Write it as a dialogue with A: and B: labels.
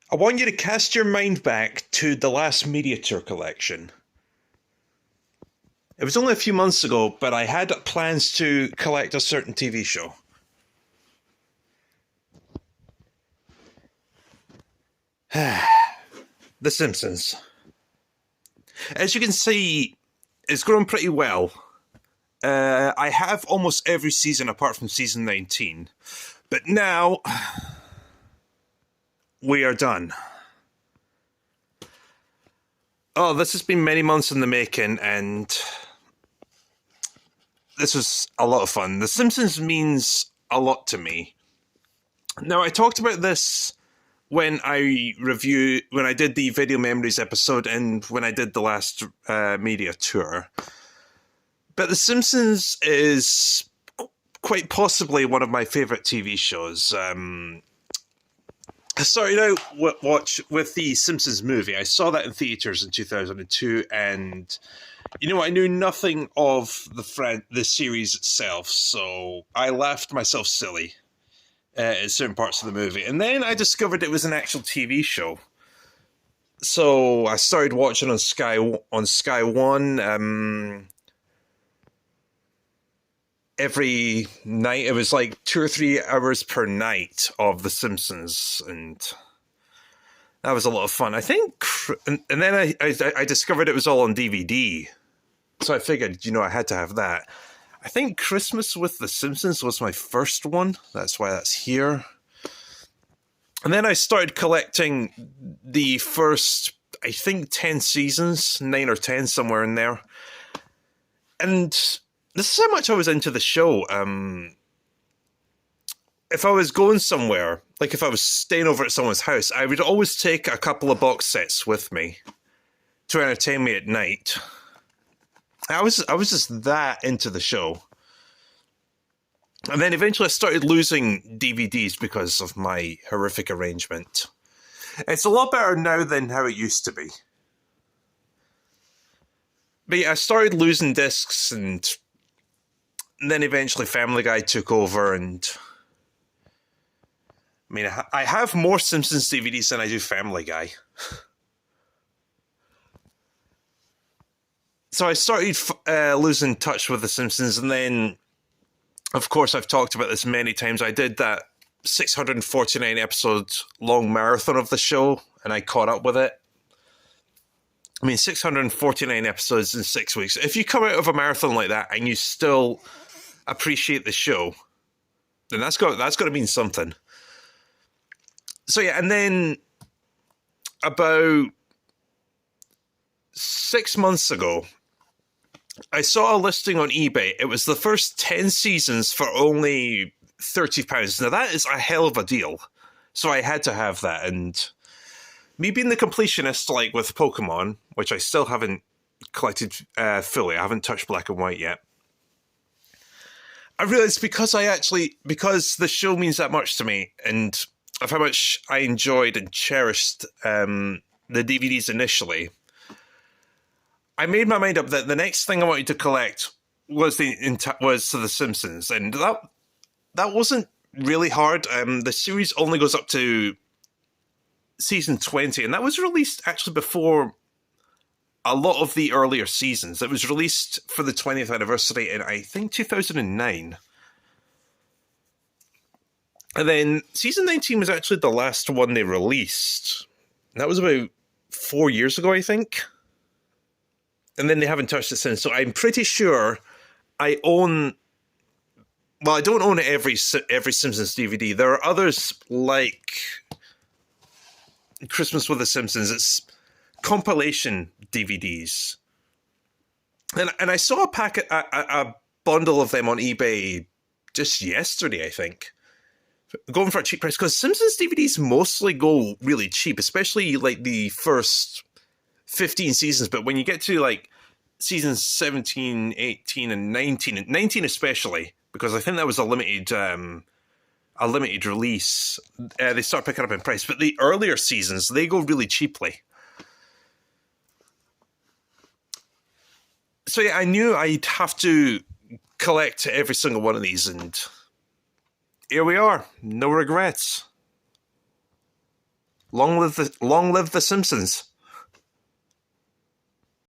A: I want you to cast your mind back to the last Media Tour collection. It was only a few months ago, but I had plans to collect a certain TV show. The Simpsons. As you can see, it's grown pretty well. I have almost every season apart from season 19. But now, we are done. Oh, this has been many months in the making, and this was a lot of fun. The Simpsons means a lot to me. Now, I talked about this when I did the Video Memories episode and when I did the last media tour. But The Simpsons is quite possibly one of my favourite TV shows. I started out with the Simpsons movie. I saw that in theatres in 2002, and I knew nothing of the series itself, so I laughed myself silly at certain parts of the movie. And then I discovered it was an actual TV show. So I started watching on Sky One. Every night, it was like 2 or 3 hours per night of The Simpsons, and that was a lot of fun. I think, and then I discovered it was all on DVD, so I figured, I had to have that. I think Christmas with The Simpsons was my first one. That's why that's here. And then I started collecting the first, I think, 10 seasons, 9 or 10, somewhere in there. And this is how much I was into the show. If I was going somewhere, like if I was staying over at someone's house, I would always take a couple of box sets with me to entertain me at night. I was just that into the show. And then eventually I started losing DVDs because of my horrific arrangement. It's a lot better now than how it used to be. But yeah, I started losing discs, and then eventually Family Guy took over, and I have more Simpsons DVDs than I do Family Guy. So I started losing touch with The Simpsons, and then, of course, I've talked about this many times. I did that 649 episode long marathon of the show, and I caught up with it. 649 episodes in 6 weeks. If you come out of a marathon like that and you still appreciate the show, then that's got to mean something. So yeah, and then about 6 months ago, I saw a listing on eBay. It was the first 10 seasons for only £30. Now that is a hell of a deal. So I had to have that, and me being the completionist, like with Pokemon, which I still haven't collected fully, I haven't touched Black and White yet. I realized because the show means that much to me, and of how much I enjoyed and cherished the DVDs initially, I made my mind up that the next thing I wanted to collect was The Simpsons, and that wasn't really hard. The series only goes up to season 20, and that was released actually before a lot of the earlier seasons. It was released for the 20th anniversary in, I think, 2009. And then season 19 was actually the last one they released. And that was about 4 years ago, I think. And then they haven't touched it since. So I'm pretty sure I own... Well, I don't own every Simpsons DVD. There are others like Christmas with the Simpsons. It's compilation DVDs. And I saw a bundle of them on eBay just yesterday, I think. Going for a cheap price, because Simpsons DVDs mostly go really cheap, especially like the first 15 seasons. But when you get to like seasons 17, 18, and 19, and 19 especially, because I think that was a limited release, they start picking up in price. But the earlier seasons, they go really cheaply. So yeah, I knew I'd have to collect every single one of these, and here we are. No regrets. Long live the Simpsons.